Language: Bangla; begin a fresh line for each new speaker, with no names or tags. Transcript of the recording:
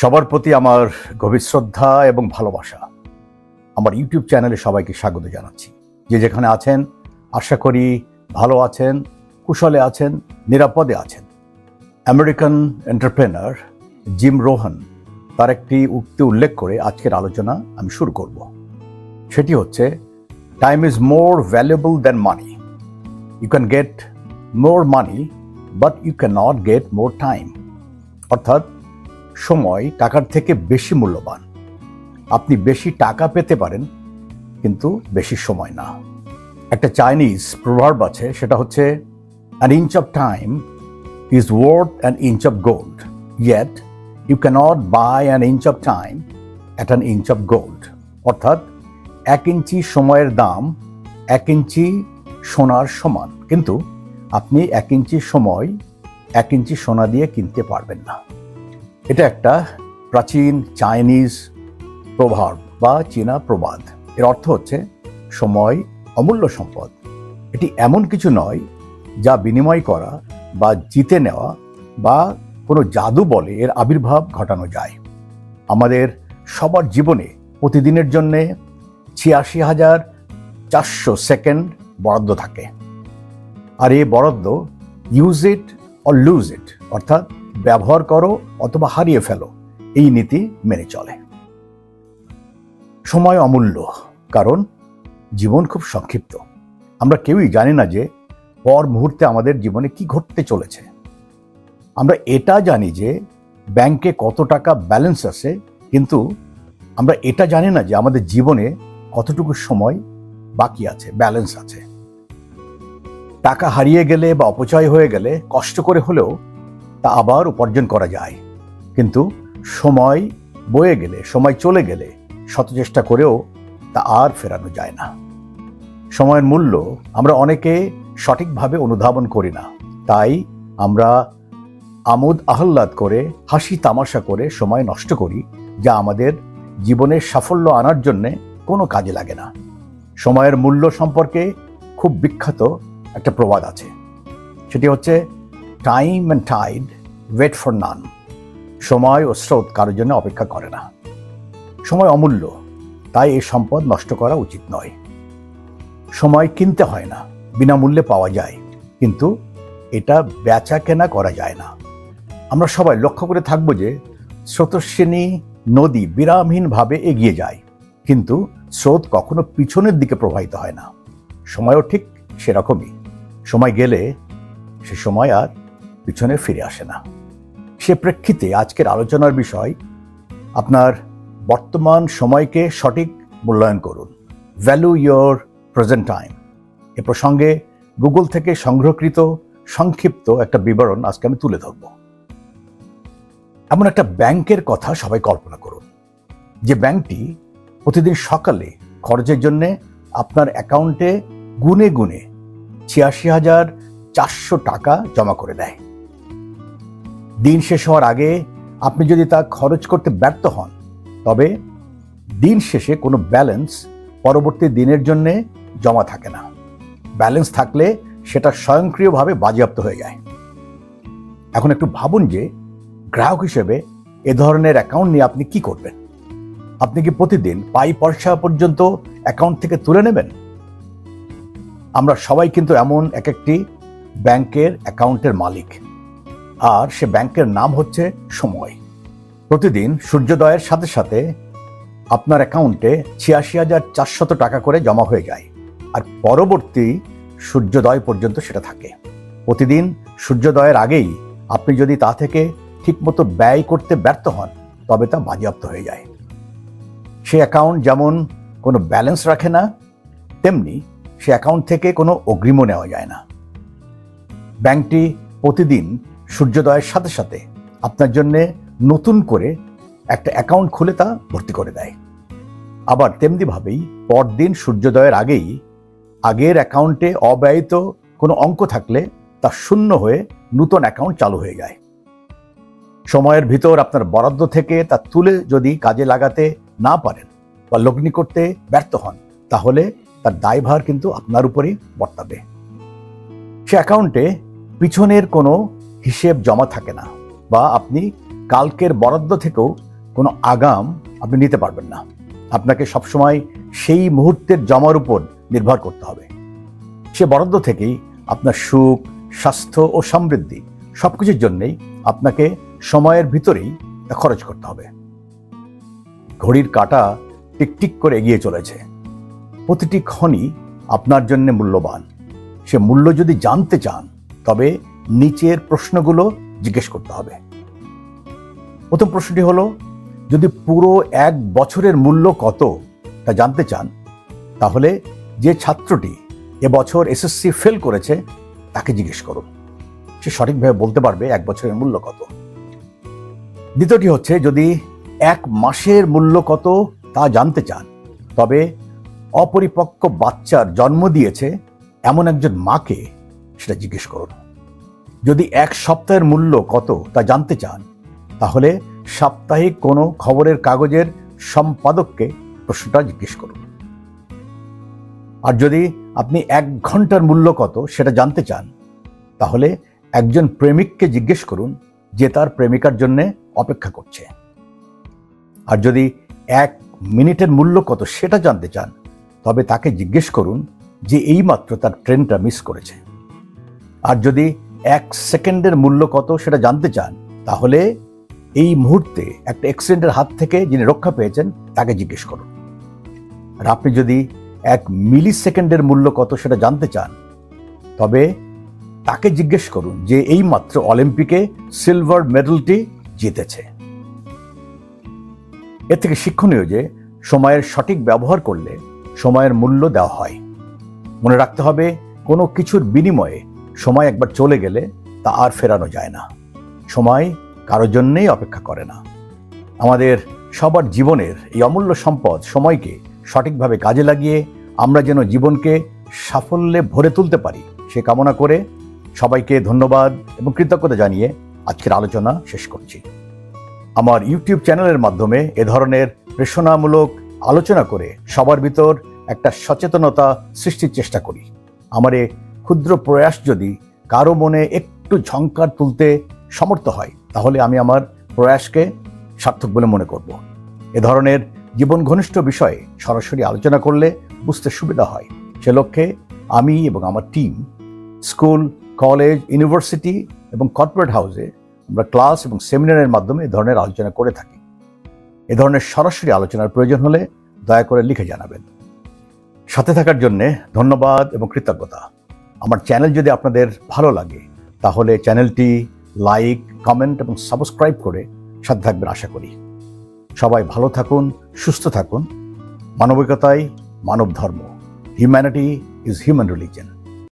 সবার প্রতি আমার গভীর শ্রদ্ধা এবং ভালোবাসা। আমার ইউটিউব চ্যানেলে সবাইকে স্বাগত জানাচ্ছি। যে যেখানে আছেন আশা করি ভালো আছেন, কুশলে আছেন, নিরাপদে আছেন। আমেরিকান এন্টারপ্রেনার জিম রোহন তার একটি উক্তি উল্লেখ করে আজকের আলোচনা আমি শুরু করব। সেটি হচ্ছে, time is more valuable than money. You can get more money but you can not get more time. অর্থাৎ সময় টাকার থেকে বেশি মূল্যবান। আপনি বেশি টাকা পেতে পারেন কিন্তু বেশি সময় না। একটা চাইনিজ প্রভার্ব আছে, সেটা হচ্ছে, an inch of time is worth an inch of gold, yet you cannot buy an inch of time at an inch of gold. অর্থাৎ 1 ইঞ্চি সময়ের দাম 1 ইঞ্চি সোনার সমান, কিন্তু আপনি 1 ইঞ্চি সময় 1 ইঞ্চি সোনা দিয়ে কিনতে পারবেন না। এটা একটা প্রাচীন চাইনিজ প্রভার্ব বা চীনা প্রবাদ। এর অর্থ হচ্ছে, সময় অমূল্য সম্পদ। এটি এমন কিছু নয় যা বিনিময় করা বা জিতে নেওয়া বা কোনো জাদু বলে এর আবির্ভাব ঘটানো যায়। আমাদের সবার জীবনে প্রতিদিনের জন্যে ৮৬,৪০০ সেকেন্ড বরাদ্দ থাকে। আর এই বরাদ্দ use it or lose it, অর্থাৎ ব্যবহার করো অথবা হারিয়ে ফেলো, এই নীতি মেনে চলে। সময় অমূল্য, কারণ জীবন খুব সংক্ষিপ্ত। আমরা কেউই জানি না যে পর মুহূর্তে আমাদের জীবনে কি ঘটতে চলেছে। আমরা এটা জানি যে ব্যাংকে কত টাকা ব্যালেন্স আছে, কিন্তু আমরা এটা জানি না যে আমাদের জীবনে কতটুকু সময় বাকি আছে, ব্যালেন্স আছে। টাকা হারিয়ে গেলে বা অপচয় হয়ে গেলে কষ্ট করে হলেও তা আবার উপার্জন করা যায়, কিন্তু সময় বয়ে গেলে, সময় চলে গেলে শত চেষ্টা করেও তা আর ফেরানো যায় না। সময়ের মূল্য আমরা অনেকে সঠিকভাবে অনুধাবন করি না, তাই আমরা আমোদ আহ্লাদ করে, হাসি তামাশা করে সময় নষ্ট করি, যা আমাদের জীবনের সাফল্য আনার জন্যে কোনো কাজে লাগে না। সময়ের মূল্য সম্পর্কে খুব বিখ্যাত একটা প্রবাদ আছে, সেটি হচ্ছে, time and tide wait for none. সময় ও স্রোত কারোর জন্য অপেক্ষা করে না। সময় অমূল্য, তাই এই সম্পদ নষ্ট করা উচিত নয়। সময় কিনতে হয় না, বিনামূল্যে পাওয়া যায়, কিন্তু এটা বেচা কেনা করা যায় না। আমরা সবাই লক্ষ্য করে থাকবো যে স্রোতস্বিনী নদী বিরামহীনভাবে এগিয়ে যায়, কিন্তু স্রোত কখনো পিছনের দিকে প্রবাহিত হয় না। সময়ও ঠিক সেরকমই। সময় গেলে সে সময় আর পিছনে ফিরে আসে না। সে প্রেক্ষিতে আজকের আলোচনার বিষয়, আপনার বর্তমান সময়কে সঠিক মূল্যায়ন করুন। Value your present time. এ প্রসঙ্গে গুগল থেকে সংগ্রহকৃত সংক্ষিপ্ত একটা বিবরণ আজকে আমি তুলে ধরব। এমন একটা ব্যাংকের কথা সবাই কল্পনা করুন, যে ব্যাংকটি প্রতিদিন সকালে খরচের জন্য আপনার অ্যাকাউন্টে গুনে গুনে ৮৬,৪০০ টাকা জমা করে দেয়। দিন শেষ হওয়ার আগে আপনি যদি তা খরচ করতে ব্যর্থ হন, তবে দিন শেষে কোনো ব্যালেন্স পরবর্তী দিনের জন্য জমা থাকে না। ব্যালেন্স থাকলে সেটা স্বয়ংক্রিয়ভাবে বাজেয়াপ্ত হয়ে যায়। এখন একটু ভাবুন যে গ্রাহক হিসেবে এ ধরনের অ্যাকাউন্ট নিয়ে আপনি কি করবেন? আপনি কি প্রতিদিন পাই পয়সা পর্যন্ত অ্যাকাউন্ট থেকে তুলে নেবেন? আমরা সবাই কিন্তু এমন এক একটি ব্যাংকের অ্যাকাউন্টের মালিক, আর সে ব্যাংকের নাম হচ্ছে সময়। প্রতিদিন সূর্যোদয়ের সাথে সাথে আপনার অ্যাকাউন্টে ৮৬,৪০০ টাকা করে জমা হয়ে যায়, আর পরবর্তী সূর্যোদয় পর্যন্ত সেটা থাকে। প্রতিদিন সূর্যোদয়ের আগেই আপনি যদি তা থেকে ঠিকমতো ব্যয় করতে ব্যর্থ হন, তবে তা বাজেয়াপ্ত হয়ে যায়। সে অ্যাকাউন্ট যেমন কোনো ব্যালেন্স রাখে না, তেমনি সে অ্যাকাউন্ট থেকে কোনো অগ্রিমও নেওয়া যায় না। ব্যাংকটি প্রতিদিন সূর্যোদয়ের সাথে সাথে আপনার জন্যে নতুন করে একটা অ্যাকাউন্ট খুলে তা ভর্তি করে দেয়। আবার তেমনিভাবেই পরদিন সূর্যোদয়ের আগেই আগের অ্যাকাউন্টে অব্যয়িত কোনো অঙ্ক থাকলে তা শূন্য হয়ে নতুন অ্যাকাউন্ট চালু হয়ে যায়। সময়ের ভিতর আপনার বরাদ্দ থেকে তা তুলে যদি কাজে লাগাতে না পারেন বা লগ্নি করতে ব্যর্থ হন, তাহলে তার দায়ভার কিন্তু আপনার উপরেই বর্তাবে। সে অ্যাকাউন্টে পিছনের কোনো হিসেব জমা থাকে না, বা আপনি কালকের বরাদ্দ থেকেও কোনো আগাম আপনি নিতে পারবেন না। আপনাকে সবসময় সেই মুহূর্তের জমার উপর নির্ভর করতে হবে। সে বরাদ্দ থেকেই আপনার সুখ, স্বাস্থ্য ও সমৃদ্ধি সবকিছুর জন্যই আপনাকে সময়ের ভিতরেই তা খরচ করতে হবে। ঘড়ির কাঁটা টিকটিক করে এগিয়ে চলেছে। প্রতিটি ক্ষণই আপনার জন্য মূল্যবান। সে মূল্য যদি জানতে চান তবে নিচের প্রশ্নগুলো জিজ্ঞেস করতে হবে। প্রথম প্রশ্নটি হলো, যদি পুরো 1 বছরের মূল্য কত তা জানতে চান তাহলে যে ছাত্রটি এবছর এসএসসি ফেল করেছে তাকে জিজ্ঞেস করুন। সে সঠিকভাবে বলতে পারবে 1 বছরের মূল্য কত। দ্বিতীয়টি হচ্ছে, যদি 1 মাসের মূল্য কত তা জানতে চান তবে অপরিপক্ক বাচ্চার জন্ম দিয়েছে এমন একজন মাকে সেটা জিজ্ঞেস করুন। যদি 1 সপ্তাহের মূল্য কত তা জানতে চান তাহলে সাপ্তাহিক কোনো খবরের কাগজের সম্পাদককে প্রশ্নটা জিজ্ঞেস করুন। আর যদি আপনি 1 ঘন্টার মূল্য কত সেটা জানতে চান তাহলে একজন প্রেমিককে জিজ্ঞেস করুন যে তার প্রেমিকার জন্য অপেক্ষা করছে। আর যদি 1 মিনিটের মূল্য কত সেটা জানতে চান তবে তাকে জিজ্ঞেস করুন যে এইমাত্র তার ট্রেনটা মিস করেছে। আর যদি 1 সেকেন্ডের মূল্য কত সেটা জানতে চান তাহলে এই মুহূর্তে একটা অ্যাক্সিডেন্টের হাত থেকে যিনি রক্ষা পেয়েছেন তাকে জিজ্ঞেস করুন। আর আপনি যদি 1 মিলি সেকেন্ডের মূল্য কত সেটা জানতে চান তবে তাকে জিজ্ঞেস করুন যে এইমাত্র অলিম্পিকে সিলভার মেডেলটি জিতেছে। এর থেকে শিক্ষণীয় যে সময়ের সঠিক ব্যবহার করলে সময়ের মূল্য দেওয়া হয়। মনে রাখতে হবে, কোনো কিছুর বিনিময়ে সময় একবার চলে গেলে তা আর ফেরানো যায় না। সময় কারোর জন্যেই অপেক্ষা করে না। আমাদের সবার জীবনের এই অমূল্য সম্পদ সময়কে সঠিকভাবে কাজে লাগিয়ে আমরা যেন জীবনকে সাফল্যে ভরে তুলতে পারি সে কামনা করে সবাইকে ধন্যবাদ এবং কৃতজ্ঞতা জানিয়ে আজকের আলোচনা শেষ করছি। আমার ইউটিউব চ্যানেলের মাধ্যমে এ ধরনের প্রেরণামূলক আলোচনা করে সবার ভিতর একটা সচেতনতা সৃষ্টির চেষ্টা করি। আমার এ ক্ষুদ্র প্রয়াস যদি কারো মনে একটু ঝংকার তুলতে সমর্থ হয় তাহলে আমি আমার প্রয়াসকে সার্থক বলে মনে করব। এ ধরনের জীবন ঘনিষ্ঠ বিষয়ে সরাসরি আলোচনা করলে বুঝতে সুবিধা হয়। সে লক্ষ্যে আমি এবং আমার টিম স্কুল, কলেজ, ইউনিভার্সিটি এবং কর্পোরেট হাউসে আমরা ক্লাস এবং সেমিনারের মাধ্যমে এ ধরনের আলোচনা করে থাকি। এ ধরনের সরাসরি আলোচনার প্রয়োজন হলে দয়া করে লিখে জানাবেন। সাথে থাকার জন্য ধন্যবাদ এবং কৃতজ্ঞতা। আমার চ্যানেল যদি আপনাদের ভালো লাগে তাহলে চ্যানেলটি লাইক, কমেন্ট এবং সাবস্ক্রাইব করে সাথে থাকবেন আশা করি। সবাই ভালো থাকুন, সুস্থ থাকুন। মানবিকতাই মানব ধর্ম। Humanity is human religion.